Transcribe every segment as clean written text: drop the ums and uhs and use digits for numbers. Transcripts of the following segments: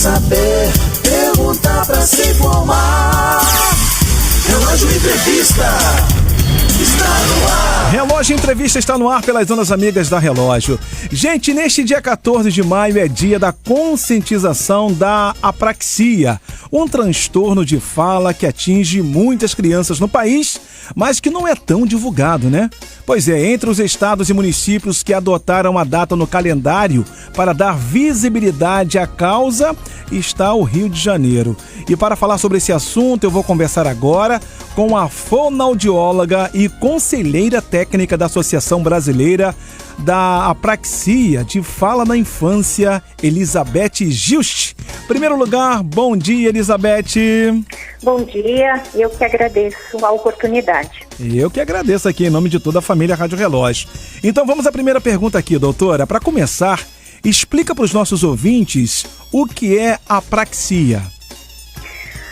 saber, perguntar pra se informar. Relógio Entrevista está no ar. Relógio Entrevista está no ar pelas Ondas Amigas da Relógio. Gente, neste dia 14 de maio é dia da conscientização da apraxia, um transtorno de fala que atinge muitas crianças no país, mas que não é tão divulgado, né? Pois é, entre os estados e municípios que adotaram a data no calendário para dar visibilidade à causa está o Rio de Janeiro. E para falar sobre esse assunto, eu vou conversar agora com a fonoaudióloga e conselheira técnica da Associação Brasileira da Apraxia de Fala na Infância, Elizabeth Gilst. Em primeiro lugar, bom dia, Elizabeth. Bom dia, eu que agradeço a oportunidade. Eu que agradeço aqui em nome de toda a família Rádio Relógio. Então vamos à primeira pergunta aqui, doutora. Para começar, explica para os nossos ouvintes o que é apraxia.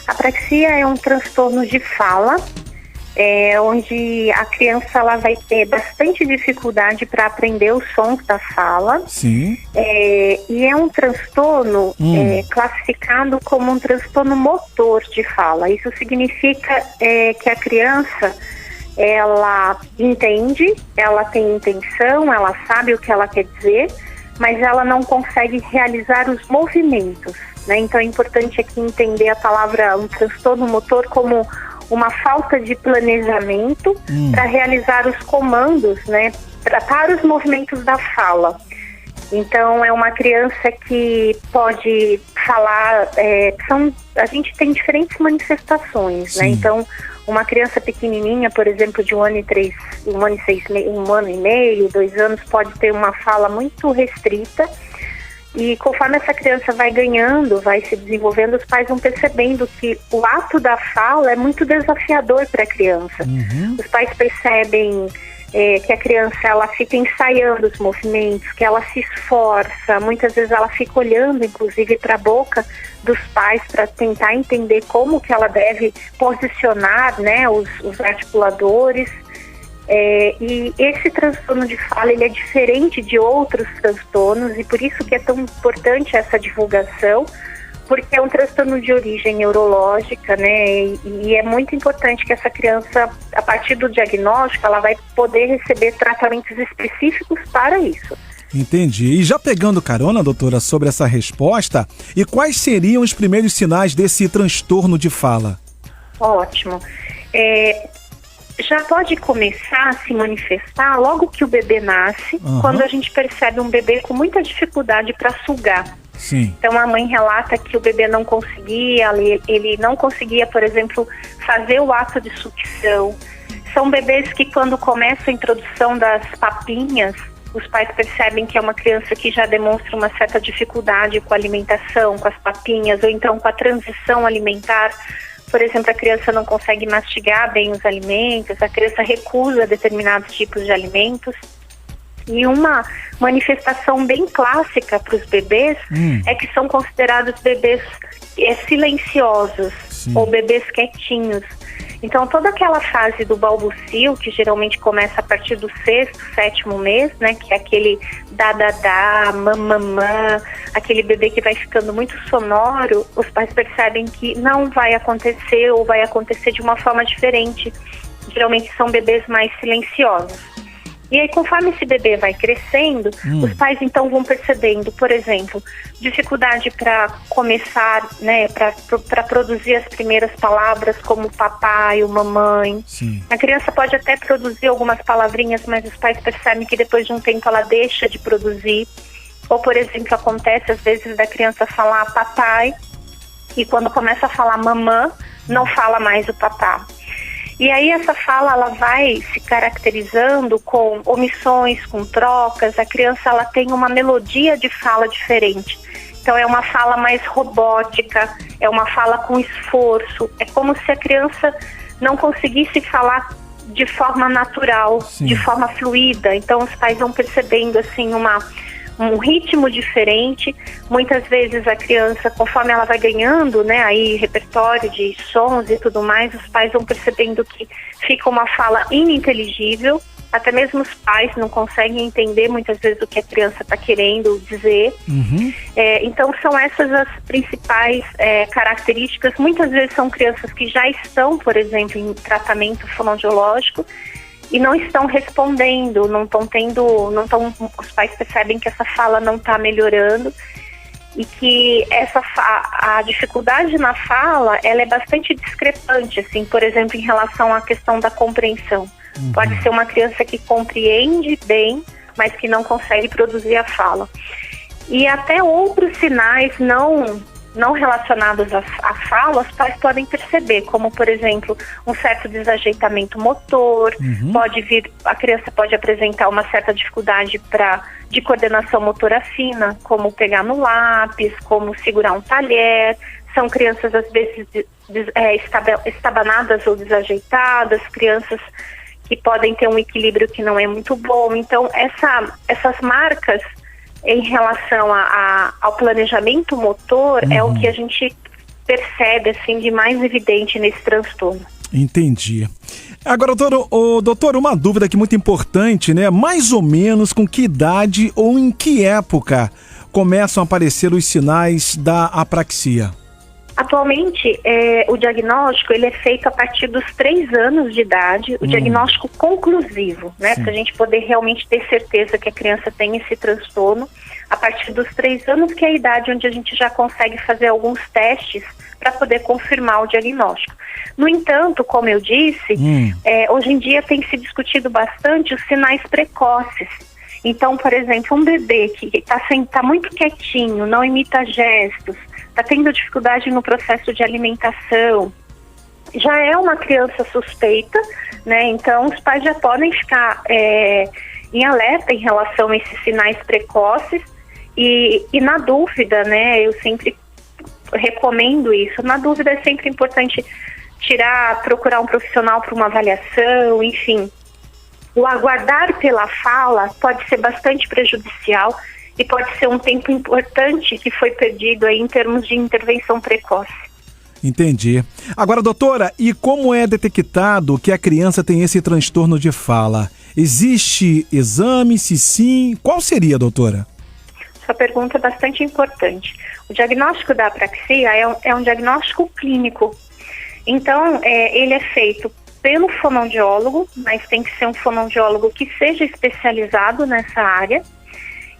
Apraxia é um transtorno de fala, onde a criança ela vai ter bastante dificuldade para aprender os sons da fala. Sim. E é um transtorno classificado como um transtorno motor de fala. Isso significa que a criança ela entende, ela tem intenção, ela sabe o que ela quer dizer, mas ela não consegue realizar os movimentos, né? Então é importante aqui entender a palavra um transtorno motor como uma falta de planejamento para realizar os comandos, né, para os movimentos da fala. Então é uma criança que pode falar, a gente tem diferentes manifestações, né? Então uma criança pequenininha, por exemplo, de 1 ano e meio, 2 anos, pode ter uma fala muito restrita. E conforme essa criança vai ganhando, vai se desenvolvendo, os pais vão percebendo que o ato da fala é muito desafiador para a criança. Os pais percebem que a criança ela fica ensaiando os movimentos, que ela se esforça, muitas vezes ela fica olhando, inclusive, para a boca dos pais para tentar entender como que ela deve posicionar, né, os articuladores. E esse transtorno de fala ele é diferente de outros transtornos e por isso que é tão importante essa divulgação, porque é um transtorno de origem neurológica, né? E é muito importante que essa criança, a partir do diagnóstico, ela vai poder receber tratamentos específicos para isso. Entendi. E já pegando carona, doutora, sobre essa resposta, e quais seriam os primeiros sinais desse transtorno de fala? Ótimo. Já pode começar a se manifestar logo que o bebê nasce, quando a gente percebe um bebê com muita dificuldade para sugar. Sim. Então a mãe relata que o bebê não conseguia, ele não conseguia, por exemplo, fazer o ato de sucção. São bebês que quando começa a introdução das papinhas, os pais percebem que é uma criança que já demonstra uma certa dificuldade com a alimentação, com as papinhas, ou então com a transição alimentar. Por exemplo, a criança não consegue mastigar bem os alimentos, a criança recusa determinados tipos de alimentos. E uma manifestação bem clássica para os bebês é que são considerados bebês silenciosos ou bebês quietinhos. Então, toda aquela fase do balbucio, que geralmente começa a partir do 6º, 7º mês, né, que é aquele dadadá, mamamã, aquele bebê que vai ficando muito sonoro, os pais percebem que não vai acontecer ou vai acontecer de uma forma diferente. Geralmente são bebês mais silenciosos. E aí, conforme esse bebê vai crescendo, os pais então vão percebendo, por exemplo, dificuldade para começar, né, para produzir as primeiras palavras como papai ou mamãe. Sim. A criança pode até produzir algumas palavrinhas, mas os pais percebem que depois de um tempo ela deixa de produzir. Ou, por exemplo, acontece às vezes da criança falar papai e quando começa a falar mamã, não fala mais o papá. E aí essa fala ela vai se caracterizando com omissões, com trocas. A criança ela tem uma melodia de fala diferente. Então é uma fala mais robótica, é uma fala com esforço. É como se a criança não conseguisse falar de forma natural, de forma fluida. Então os pais vão percebendo assim um ritmo diferente. Muitas vezes a criança, conforme ela vai ganhando, né, aí repertório de sons e tudo mais, os pais vão percebendo que fica uma fala ininteligível, até mesmo os pais não conseguem entender muitas vezes o que a criança está querendo dizer. Então são essas as principais características. Muitas vezes são crianças que já estão, por exemplo, em tratamento fonoaudiológico e não estão respondendo, os pais percebem que essa fala não está melhorando e que a dificuldade na fala, ela é bastante discrepante, assim, por exemplo, em relação à questão da compreensão. Pode ser uma criança que compreende bem, mas que não consegue produzir a fala. E até outros sinais não relacionados à fala, os pais podem perceber, como, por exemplo, um certo desajeitamento motor, a criança pode apresentar uma certa dificuldade de coordenação motora fina, como pegar no lápis, como segurar um talher. São crianças, às vezes, estabanadas ou desajeitadas, crianças que podem ter um equilíbrio que não é muito bom. Então, essas marcas em relação ao planejamento motor é o que a gente percebe assim, de mais evidente nesse transtorno. Entendi. Agora, doutor, uma dúvida aqui muito importante, né? Mais ou menos com que idade ou em que época começam a aparecer os sinais da apraxia? Atualmente, o diagnóstico ele é feito a partir dos 3 anos de idade, o diagnóstico conclusivo, né? Para a gente poder realmente ter certeza que a criança tem esse transtorno. A partir dos 3 anos, que é a idade onde a gente já consegue fazer alguns testes para poder confirmar o diagnóstico. No entanto, como eu disse, hoje em dia tem se discutido bastante os sinais precoces. Então, por exemplo, um bebê que está muito quietinho, não imita gestos, está tendo dificuldade no processo de alimentação, já é uma criança suspeita, né? Então os pais já podem ficar em alerta em relação a esses sinais precoces e na dúvida, né? Eu sempre recomendo isso. Na dúvida é sempre importante procurar um profissional para uma avaliação, enfim. O aguardar pela fala pode ser bastante prejudicial e pode ser um tempo importante que foi perdido aí em termos de intervenção precoce. Entendi. Agora, doutora, e como é detectado que a criança tem esse transtorno de fala? Existe exame? Se sim, qual seria, doutora? Sua pergunta é bastante importante. O diagnóstico da apraxia é um diagnóstico clínico. Então, ele é feito pelo fonoaudiólogo, mas tem que ser um fonoaudiólogo que seja especializado nessa área.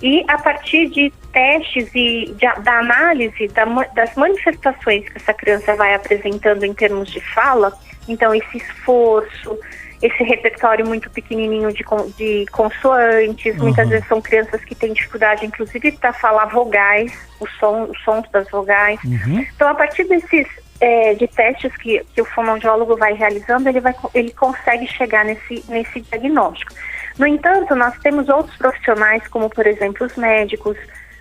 E a partir de testes e da análise das manifestações que essa criança vai apresentando em termos de fala, então esse esforço, esse repertório muito pequenininho de consoantes, muitas vezes são crianças que têm dificuldade, inclusive, para falar vogais, os sons das vogais. Então, a partir desses de testes que o fonoaudiólogo vai realizando, ele consegue chegar nesse diagnóstico. No entanto, nós temos outros profissionais, como, por exemplo, os médicos,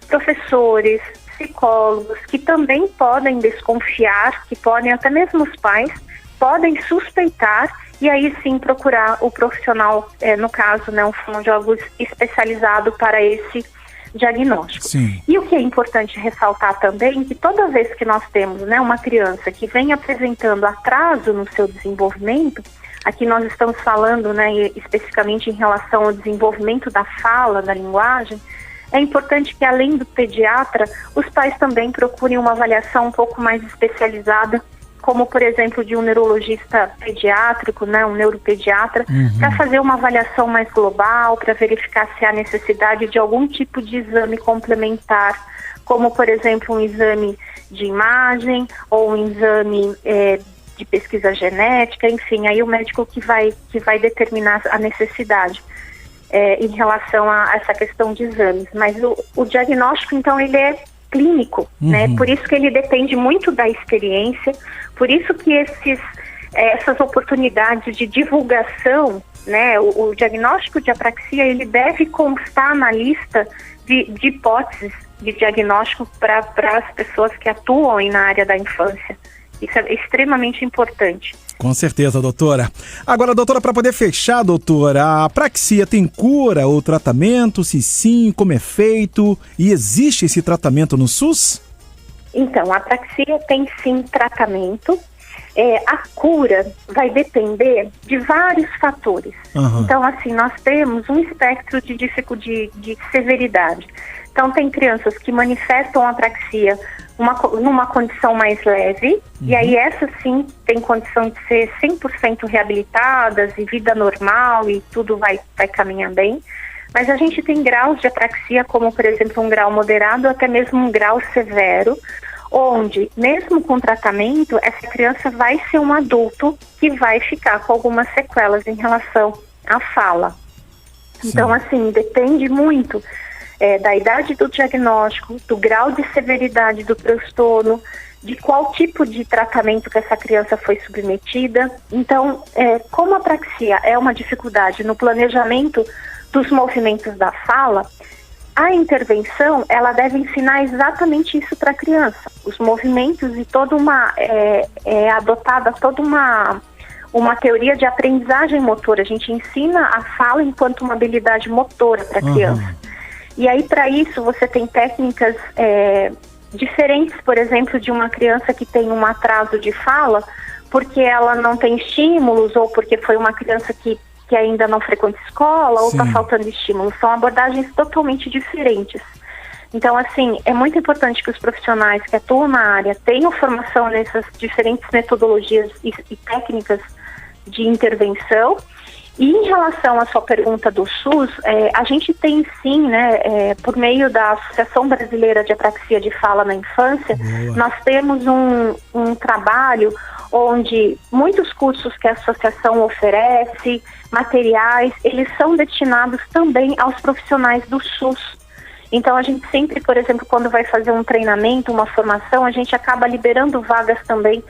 professores, psicólogos, que também podem desconfiar, que podem, até mesmo os pais, podem suspeitar e aí sim procurar o profissional, no caso, né, um fonoaudiólogo especializado para esse diagnóstico. Sim. E o que é importante ressaltar também, que toda vez que nós temos, né, uma criança que vem apresentando atraso no seu desenvolvimento, aqui nós estamos falando, né, especificamente em relação ao desenvolvimento da fala, da linguagem, é importante que, além do pediatra, os pais também procurem uma avaliação um pouco mais especializada, como, por exemplo, de um neurologista pediátrico, né, um neuropediatra, para fazer uma avaliação mais global, para verificar se há necessidade de algum tipo de exame complementar, como, por exemplo, um exame de imagem ou um exame de pesquisa genética, enfim, aí o médico que vai determinar a necessidade em relação a essa questão de exames. Mas o diagnóstico, então, ele é clínico, né? Por isso que ele depende muito da experiência, por isso que essas oportunidades de divulgação, né? O diagnóstico de apraxia, ele deve constar na lista de hipóteses de diagnóstico para as pessoas que atuam na área da infância. Isso é extremamente importante. Com certeza, doutora. Agora, doutora, para poder fechar, doutora, a apraxia tem cura ou tratamento? Se sim, como é feito? E existe esse tratamento no SUS? Então, a apraxia tem sim tratamento. a cura vai depender de vários fatores. Então, assim, nós temos um espectro de severidade. Então, tem crianças que manifestam apraxia numa condição mais leve, e aí essas sim tem condição de ser 100% reabilitadas e vida normal e tudo vai caminhar bem. Mas a gente tem graus de apraxia, como por exemplo um grau moderado, até mesmo um grau severo, onde mesmo com tratamento, essa criança vai ser um adulto que vai ficar com algumas sequelas em relação à fala. Sim. Então, assim, depende muito da idade do diagnóstico, do grau de severidade do transtorno, de qual tipo de tratamento que essa criança foi submetida. Então, como a apraxia é uma dificuldade no planejamento dos movimentos da fala, a intervenção, ela deve ensinar exatamente isso para a criança. Os movimentos e toda adotada toda uma teoria de aprendizagem motora. A gente ensina a fala enquanto uma habilidade motora para a criança. E aí, para isso, você tem técnicas diferentes, por exemplo, de uma criança que tem um atraso de fala, porque ela não tem estímulos, ou porque foi uma criança que ainda não frequenta escola, ou está faltando estímulos. São abordagens totalmente diferentes. Então, assim, é muito importante que os profissionais que atuam na área tenham formação nessas diferentes metodologias e técnicas de intervenção. E em relação à sua pergunta do SUS, a gente tem sim, né, por meio da Associação Brasileira de Apraxia de Fala na Infância, nós temos um trabalho onde muitos cursos que a associação oferece, materiais, eles são destinados também aos profissionais do SUS. Então a gente sempre, por exemplo, quando vai fazer um treinamento, uma formação, a gente acaba liberando vagas também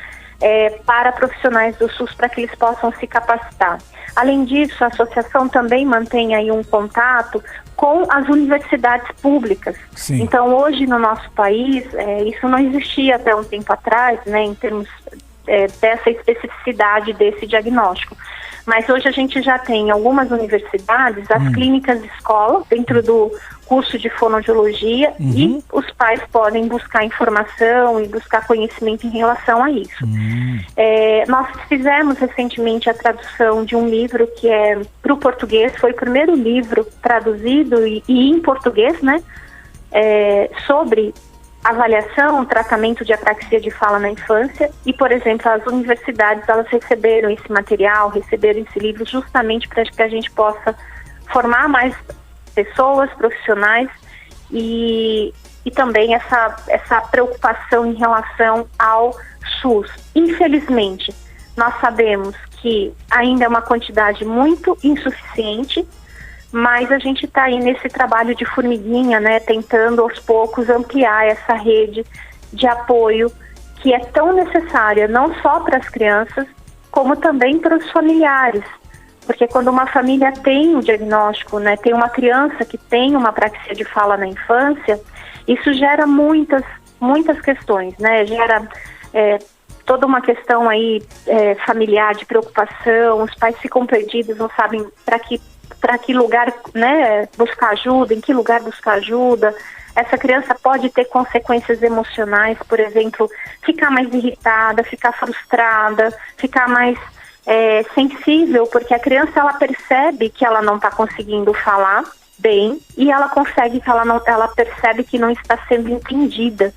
para profissionais do SUS para que eles possam se capacitar. Além disso, a associação também mantém aí um contato com as universidades públicas. Sim. Então, hoje no nosso país, isso não existia até um tempo atrás, né, em termos dessa especificidade desse diagnóstico. Mas hoje a gente já tem algumas universidades, as clínicas de escola, dentro do curso de fonoaudiologia, e os pais podem buscar informação e buscar conhecimento em relação a isso. Nós fizemos recentemente a tradução de um livro que é para o português, foi o primeiro livro traduzido e em português, né, sobre avaliação, tratamento de apraxia de fala na infância. E, por exemplo, as universidades, elas receberam esse material, receberam esse livro justamente para que a gente possa formar mais pessoas, profissionais e também essa preocupação em relação ao SUS. Infelizmente, nós sabemos que ainda é uma quantidade muito insuficiente, mas a gente está aí nesse trabalho de formiguinha, né, tentando aos poucos ampliar essa rede de apoio que é tão necessária, não só para as crianças, como também para os familiares. Porque quando uma família tem o diagnóstico, né, tem uma criança que tem uma apraxia de fala na infância, isso gera muitas questões, né, gera toda uma questão aí familiar, de preocupação, os pais ficam perdidos, não sabem para que lugar, né, buscar ajuda, em que lugar buscar ajuda. Essa criança pode ter consequências emocionais, por exemplo, ficar mais irritada, ficar frustrada, ficar mais sensível, porque a criança, ela percebe que ela não está conseguindo falar bem e ela percebe que não está sendo entendida.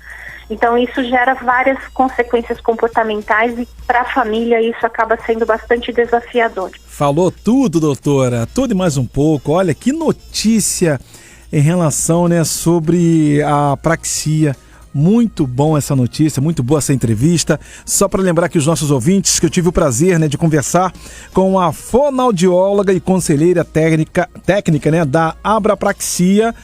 Então isso gera várias consequências comportamentais e para a família isso acaba sendo bastante desafiador. Falou tudo, doutora, tudo e mais um pouco. Olha que notícia em relação, né, sobre a apraxia. Muito bom essa notícia, muito boa essa entrevista. Só para lembrar que os nossos ouvintes, que eu tive o prazer, né, de conversar com a fonoaudióloga e conselheira técnica, né, da Abrapraxia,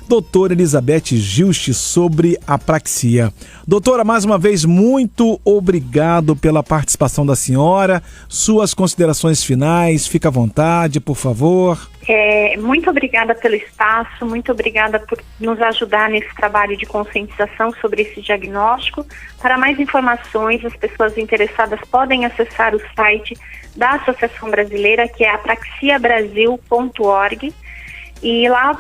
doutora Elizabeth Gilch, sobre apraxia. Doutora, mais uma vez, muito obrigado pela participação da senhora. Suas considerações finais, fica à vontade, por favor. Muito obrigada pelo espaço, muito obrigada por nos ajudar nesse trabalho de conscientização sobre esse diagnóstico. Para mais informações, as pessoas interessadas podem acessar o site da Associação Brasileira, que é apraxiabrasil.org. E lá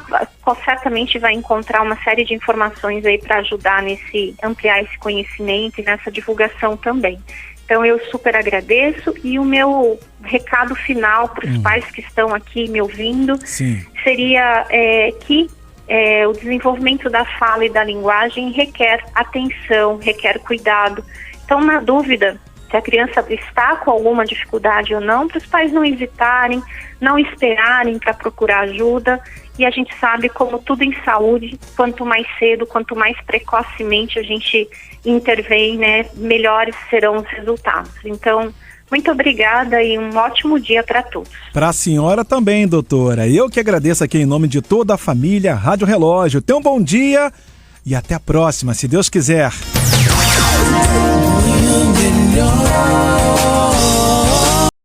certamente vai encontrar uma série de informações aí para ajudar ampliar esse conhecimento e nessa divulgação também. Então eu super agradeço, e o meu recado final para os pais que estão aqui me ouvindo seria que o desenvolvimento da fala e da linguagem requer atenção, requer cuidado. Então, na dúvida se a criança está com alguma dificuldade ou não, para os pais não hesitarem, não esperarem para procurar ajuda. E a gente sabe, como tudo em saúde, quanto mais cedo, quanto mais precocemente a gente intervém, né, melhores serão os resultados. Então, muito obrigada e um ótimo dia para todos. Para a senhora também, doutora. Eu que agradeço aqui em nome de toda a família Rádio Relógio. Tenha um bom dia e até a próxima, se Deus quiser.